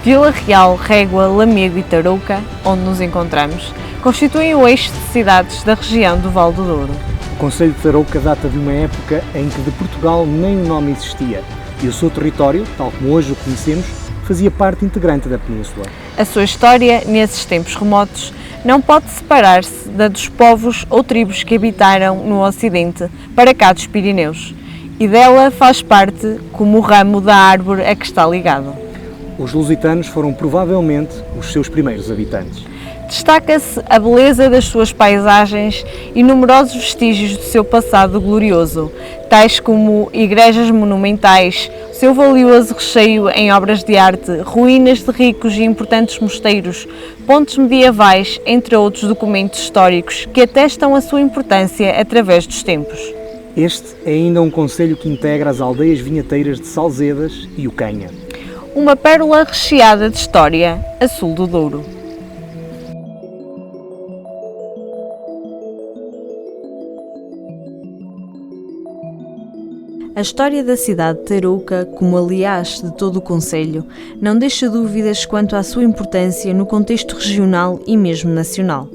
Vila Real, Régua, Lamego e Tarouca, onde nos encontramos, constituem o eixo de cidades da região do Val do Douro. O concelho de Tarouca data de uma época em que de Portugal nem o nome existia e o seu território, tal como hoje o conhecemos, fazia parte integrante da península. A sua história, nesses tempos remotos, não pode separar-se da dos povos ou tribos que habitaram no Ocidente, para cá dos Pirineus, e dela faz parte como o ramo da árvore a que está ligado. Os lusitanos foram provavelmente os seus primeiros habitantes. Destaca-se a beleza das suas paisagens e numerosos vestígios do seu passado glorioso, tais como igrejas monumentais, seu valioso recheio em obras de arte, ruínas de ricos e importantes mosteiros, pontes medievais, entre outros documentos históricos que atestam a sua importância através dos tempos. Este é ainda um concelho que integra as aldeias vinheteiras de Salzedas e Ocanha. Uma pérola recheada de história, a sul do Douro. A história da cidade de Tarouca, como aliás de todo o concelho, não deixa dúvidas quanto à sua importância no contexto regional e mesmo nacional.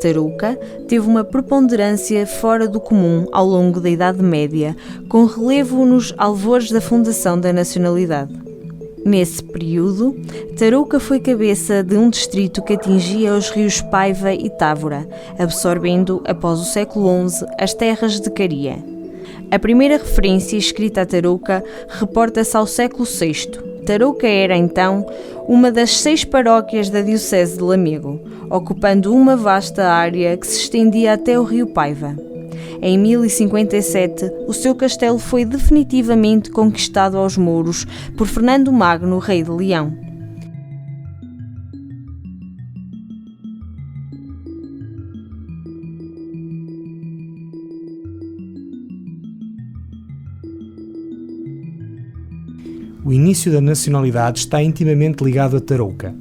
Tarouca teve uma preponderância fora do comum ao longo da Idade Média, com relevo nos alvores da fundação da nacionalidade. Nesse período, Tarouca foi cabeça de um distrito que atingia os rios Paiva e Távora, absorvendo, após o século XI, as terras de Caria. A primeira referência escrita a Tarouca reporta-se ao século VI. Tarouca era, então, uma das 6 paróquias da diocese de Lamego, ocupando uma vasta área que se estendia até o rio Paiva. Em 1057, o seu castelo foi definitivamente conquistado aos mouros por Fernando Magno, rei de Leão. O início da nacionalidade está intimamente ligado a Tarouca,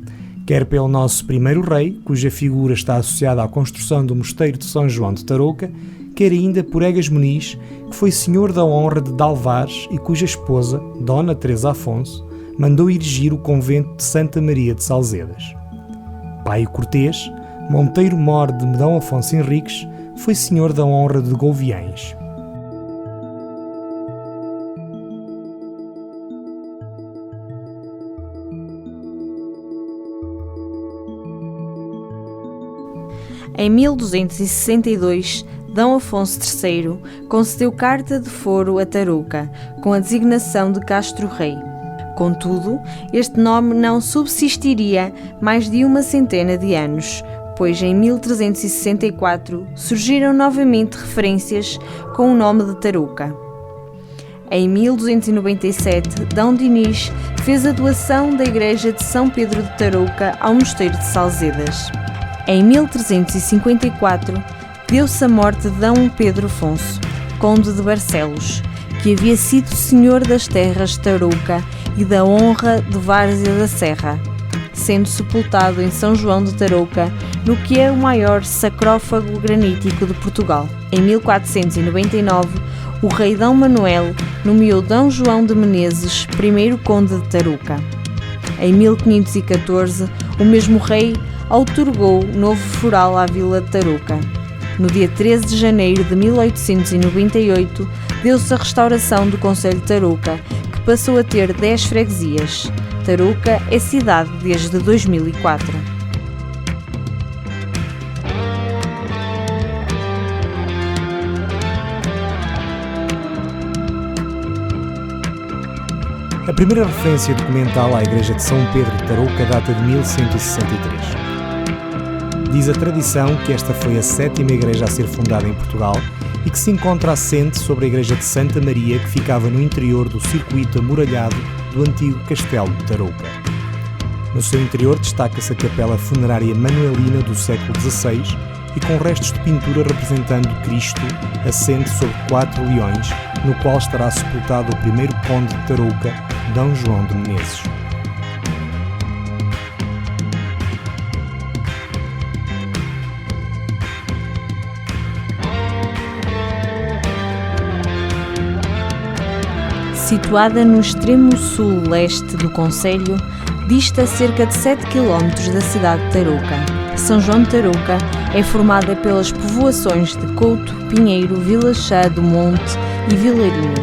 quer pelo nosso primeiro rei, cuja figura está associada à construção do mosteiro de São João de Tarouca, quer ainda por Egas Muniz, que foi senhor da honra de Dalvares e cuja esposa, Dona Teresa Afonso, mandou erigir o convento de Santa Maria de Salzedas. Pai Cortês, Monteiro-Mor de D. Afonso Henriques, foi senhor da honra de Gouviães. Em 1262, D. Afonso III concedeu carta de foro a Tarouca, com a designação de Castro-Rei. Contudo, este nome não subsistiria mais de uma centena de anos, pois em 1364 surgiram novamente referências com o nome de Tarouca. Em 1297, D. Dinis fez a doação da igreja de São Pedro de Tarouca ao mosteiro de Salzedas. Em 1354, deu-se a morte de D. Pedro Afonso, conde de Barcelos, que havia sido senhor das terras de Tarouca e da honra de Várzea da Serra, sendo sepultado em São João de Tarouca, no que é o maior sacrófago granítico de Portugal. Em 1499, o rei D. Manuel nomeou D. João de Menezes primeiro conde de Tarouca. Em 1514, o mesmo rei outorgou novo foral à vila de Tarouca. No dia 13 de janeiro de 1898, deu-se a restauração do concelho de Tarouca, que passou a ter 10 freguesias. Tarouca é cidade desde 2004. A primeira referência documental à igreja de São Pedro de Tarouca data de 1163. Diz a tradição que esta foi a 7ª igreja a ser fundada em Portugal e que se encontra assente sobre a igreja de Santa Maria, que ficava no interior do circuito amuralhado do antigo castelo de Tarouca. No seu interior destaca-se a capela funerária manuelina do século XVI e com restos de pintura representando Cristo assente sobre 4 leões, no qual estará sepultado o primeiro conde de Tarouca, D. João de Menezes. Situada no extremo sul-leste do concelho, dista cerca de 7 km da cidade de Tarouca. São João de Tarouca é formada pelas povoações de Couto, Pinheiro, Vila Chá do Monte e Vilarinho.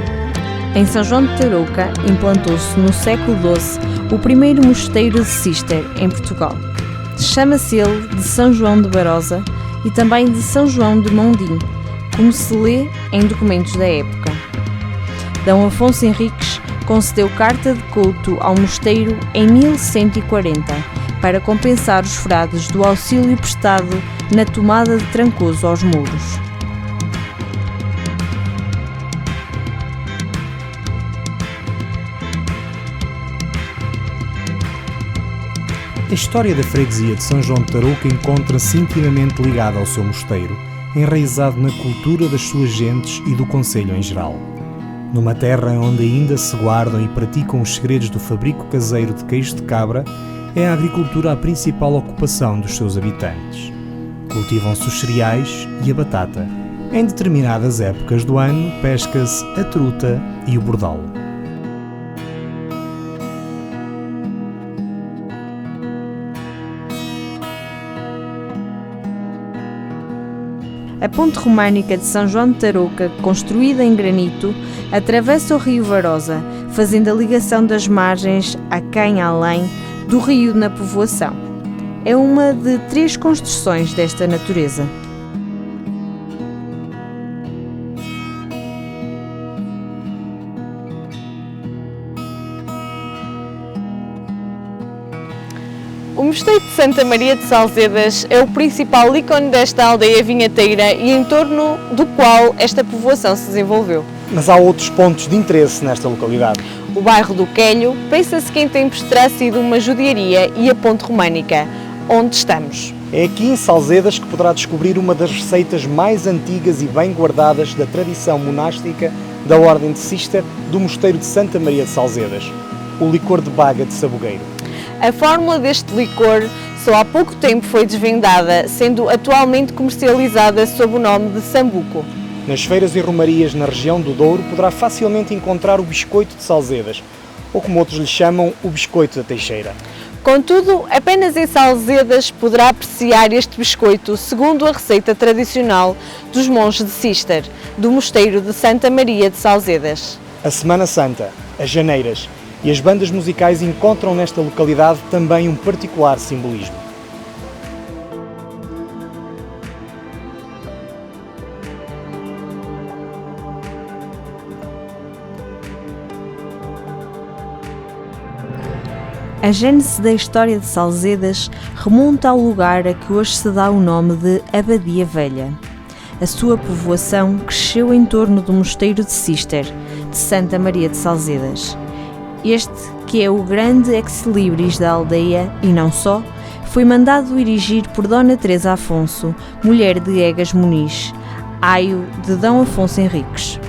Em São João de Tarouca implantou-se no século XII o primeiro mosteiro de Cister em Portugal. Chama-se ele de São João de Barosa e também de São João de Mondim, como se lê em documentos da época. D. Afonso Henriques concedeu carta de culto ao mosteiro em 1140 para compensar os frades do auxílio prestado na tomada de Trancoso aos muros. A história da freguesia de São João de Tarouca encontra-se intimamente ligada ao seu mosteiro, enraizado na cultura das suas gentes e do concelho em geral. Numa terra onde ainda se guardam e praticam os segredos do fabrico caseiro de queijo de cabra, é a agricultura a principal ocupação dos seus habitantes. Cultivam-se os cereais e a batata. Em determinadas épocas do ano, pesca-se a truta e o bordal. A ponte românica de São João de Tarouca, construída em granito, atravessa o rio Varosa, fazendo a ligação das margens a quem além do rio na povoação. É uma de 3 construções desta natureza. O Mosteiro de Santa Maria de Salzedas é o principal ícone desta aldeia vinheteira e em torno do qual esta povoação se desenvolveu. Mas há outros pontos de interesse nesta localidade. O bairro do Quelho, pensa-se que em tempos terá sido uma judiaria, e a ponte românica, onde estamos. É aqui em Salzedas que poderá descobrir uma das receitas mais antigas e bem guardadas da tradição monástica da Ordem de Cister do Mosteiro de Santa Maria de Salzedas, o licor de baga de sabugueiro. A fórmula deste licor só há pouco tempo foi desvendada, sendo atualmente comercializada sob o nome de Sambuco. Nas feiras e romarias na região do Douro poderá facilmente encontrar o biscoito de Salzedas, ou como outros lhe chamam, o biscoito da Teixeira. Contudo, apenas em Salzedas poderá apreciar este biscoito segundo a receita tradicional dos monges de Cister, do Mosteiro de Santa Maria de Salzedas. A Semana Santa, as janeiras e as bandas musicais encontram nesta localidade também um particular simbolismo. A gênese da história de Salzedas remonta ao lugar a que hoje se dá o nome de Abadia Velha. A sua povoação cresceu em torno do mosteiro de Cister, de Santa Maria de Salzedas. Este, que é o grande ex-libris da aldeia, e não só, foi mandado erigir por Dona Teresa Afonso, mulher de Egas Muniz, aio de D. Afonso Henriques.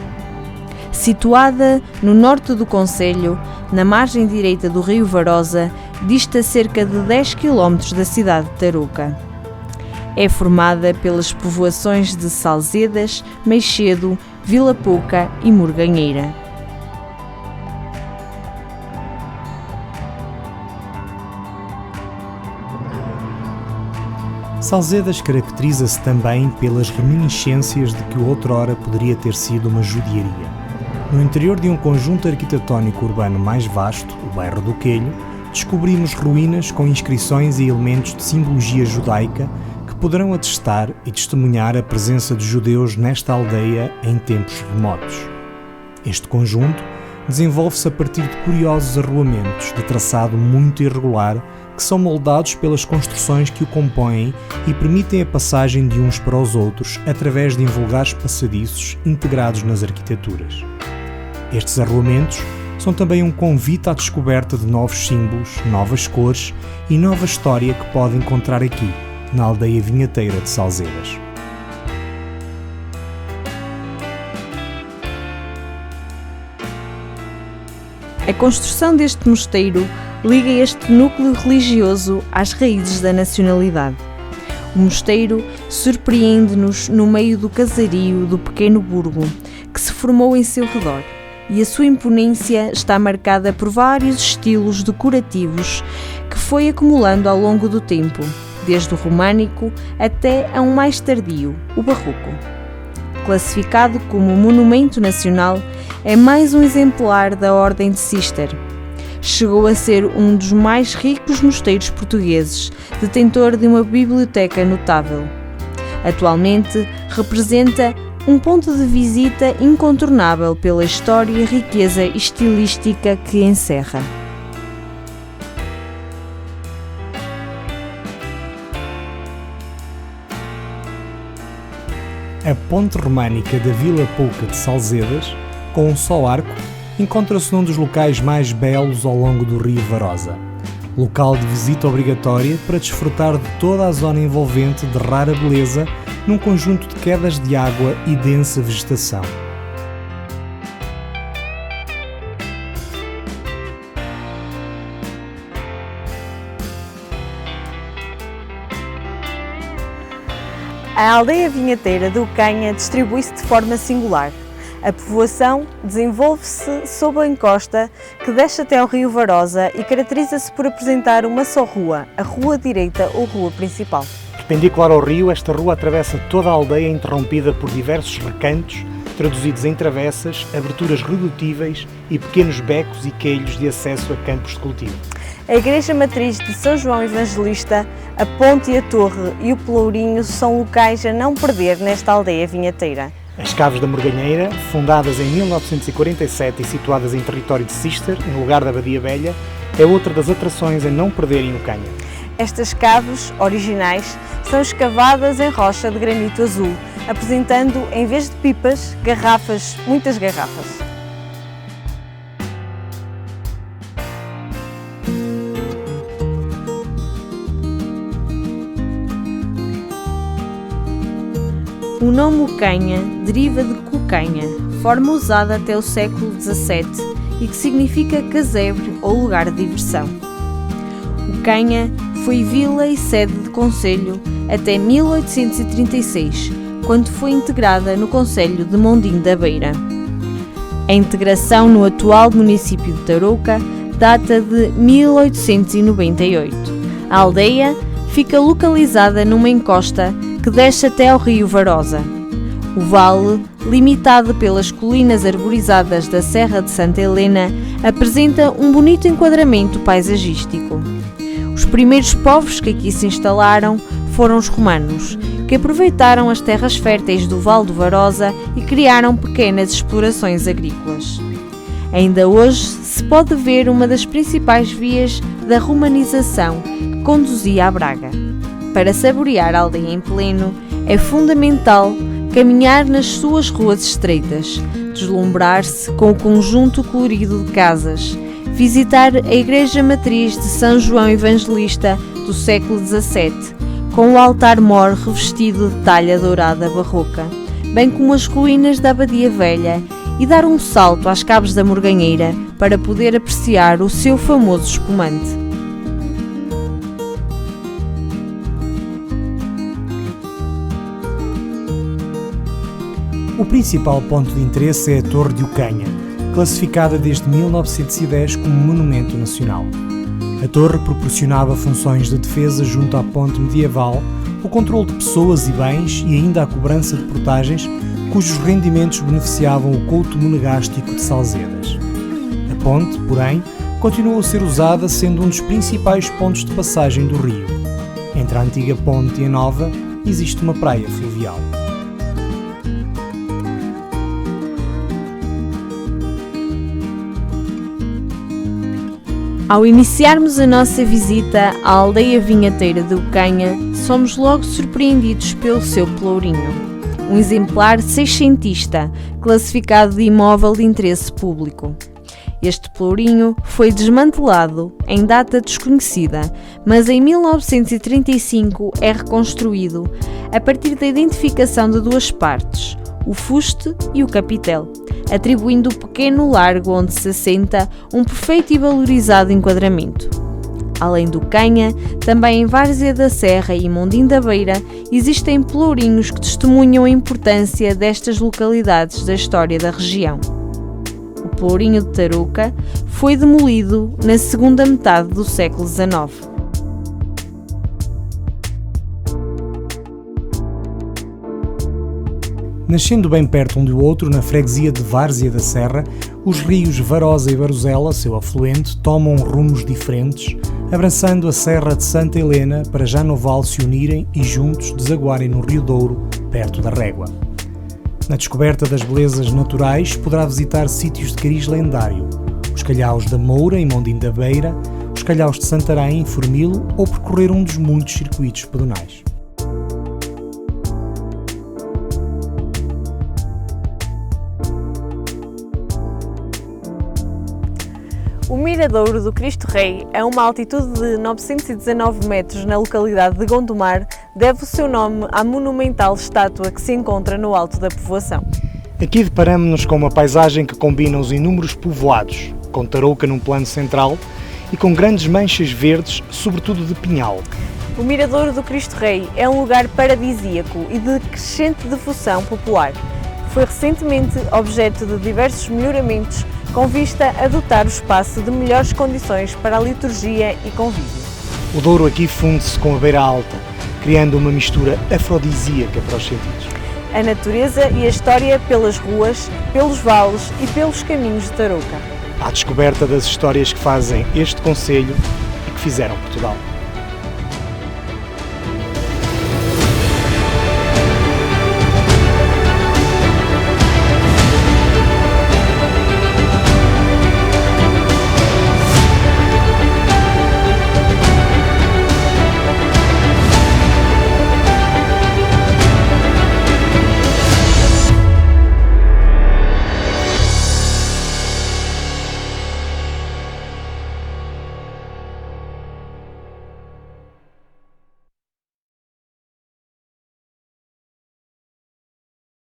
Situada no norte do concelho, na margem direita do rio Varosa, dista cerca de 10 km da cidade de Tarouca. É formada pelas povoações de Salzedas, Meixedo, Vila Pouca e Morganheira. Salzedas caracteriza-se também pelas reminiscências de que outrora poderia ter sido uma judiaria. No interior de um conjunto arquitetónico urbano mais vasto, o bairro do Quelho, descobrimos ruínas com inscrições e elementos de simbologia judaica que poderão atestar e testemunhar a presença de judeus nesta aldeia em tempos remotos. Este conjunto desenvolve-se a partir de curiosos arruamentos de traçado muito irregular que são moldados pelas construções que o compõem e permitem a passagem de uns para os outros através de invulgares passadiços integrados nas arquiteturas. Estes arruamentos são também um convite à descoberta de novos símbolos, novas cores e nova história que pode encontrar aqui, na aldeia vinheteira de Salzedas. A construção deste mosteiro liga este núcleo religioso às raízes da nacionalidade. O mosteiro surpreende-nos no meio do casario do pequeno burgo que se formou em seu redor, e a sua imponência está marcada por vários estilos decorativos que foi acumulando ao longo do tempo, desde o românico até a um mais tardio, o barroco. Classificado como monumento nacional, é mais um exemplar da Ordem de Cister. Chegou a ser um dos mais ricos mosteiros portugueses, detentor de uma biblioteca notável. Atualmente, representa um ponto de visita incontornável pela história e riqueza estilística que encerra. A ponte românica da Vila Pouca de Salzedas, com um só arco, encontra-se num dos locais mais belos ao longo do rio Varosa. Local de visita obrigatória para desfrutar de toda a zona envolvente de rara beleza num conjunto de quedas de água e densa vegetação. A aldeia vinheteira de Ocanha distribui-se de forma singular. A povoação desenvolve-se sob a encosta que desce até ao rio Varosa e caracteriza-se por apresentar uma só rua, a Rua Direita ou Rua Principal. Perpendicular ao rio, esta rua atravessa toda a aldeia, interrompida por diversos recantos, traduzidos em travessas, aberturas redutíveis e pequenos becos e queilhos de acesso a campos de cultivo. A Igreja Matriz de São João Evangelista, a Ponte e a Torre e o Pelourinho são locais a não perder nesta aldeia vinheteira. As Caves da Morganheira, fundadas em 1947 e situadas em território de Cister, em lugar da Badia Velha, é outra das atrações a não perder em Ocanha. Estas caves, originais, são escavadas em rocha de granito azul, apresentando, em vez de pipas, garrafas, muitas garrafas. O nome Ocanha deriva de Cocanha, forma usada até o século XVII e que significa casebre ou lugar de diversão. Ocanha foi vila e sede de concelho até 1836, quando foi integrada no concelho de Mondim da Beira. A integração no atual município de Tarouca data de 1898. A aldeia fica localizada numa encosta que desce até ao rio Varosa. O vale, limitado pelas colinas arborizadas da Serra de Santa Helena, apresenta um bonito enquadramento paisagístico. Os primeiros povos que aqui se instalaram foram os romanos, que aproveitaram as terras férteis do Vale do Varosa e criaram pequenas explorações agrícolas. Ainda hoje se pode ver uma das principais vias da romanização que conduzia a Braga. Para saborear a aldeia em pleno, é fundamental caminhar nas suas ruas estreitas, deslumbrar-se com o conjunto colorido de casas, visitar a Igreja Matriz de São João Evangelista do século XVII, com o altar-mor revestido de talha dourada barroca, bem como as ruínas da Abadia Velha, e dar um salto às Caves da Morganheira para poder apreciar o seu famoso espumante. O principal ponto de interesse é a Torre de Ocanha, classificada desde 1910 como Monumento Nacional. A torre proporcionava funções de defesa junto à ponte medieval, o controle de pessoas e bens e ainda a cobrança de portagens, cujos rendimentos beneficiavam o culto monegástico de Salzedas. A ponte, porém, continuou a ser usada, sendo um dos principais pontos de passagem do rio. Entre a antiga ponte e a nova, existe uma praia fluvial. Ao iniciarmos a nossa visita à aldeia vinheteira de Ocanha, somos logo surpreendidos pelo seu pelourinho, um exemplar seiscentista, classificado de imóvel de interesse público. Este pelourinho foi desmantelado em data desconhecida, mas em 1935 é reconstruído a partir da identificação de duas partes, o fuste e o capitel, atribuindo o pequeno largo onde se assenta um perfeito e valorizado enquadramento. Além do Ocanha, também em Várzea da Serra e Mondim da Beira existem pelourinhos que testemunham a importância destas localidades da história da região. O Pelourinho de Tarouca, foi demolido na segunda metade do século XIX. Nascendo bem perto um do outro, na freguesia de Várzea da Serra, os rios Varosa e Barozela, seu afluente, tomam rumos diferentes, abraçando a Serra de Santa Helena para já no vale se unirem e juntos desaguarem no Rio Douro, perto da Régua. Na descoberta das belezas naturais, poderá visitar sítios de cariz lendário, os calhaus da Moura, em Mondim da Beira, os calhaus de Santarém, em Formilo, ou percorrer um dos muitos circuitos pedonais. O Miradouro do Cristo Rei, a uma altitude de 919 metros na localidade de Gondomar, deve o seu nome à monumental estátua que se encontra no alto da povoação. Aqui deparamos-nos com uma paisagem que combina os inúmeros povoados, com Tarouca num plano central e com grandes manchas verdes, sobretudo de pinhal. O Miradouro do Cristo Rei é um lugar paradisíaco e de crescente devoção popular. Foi recentemente objeto de diversos melhoramentos com vista a dotar o espaço de melhores condições para a liturgia e convívio. O Douro aqui funde-se com a Beira Alta, criando uma mistura afrodisíaca para os sentidos. A natureza e a história pelas ruas, pelos vales e pelos caminhos de Tarouca. À descoberta das histórias que fazem este concelho e que fizeram Portugal.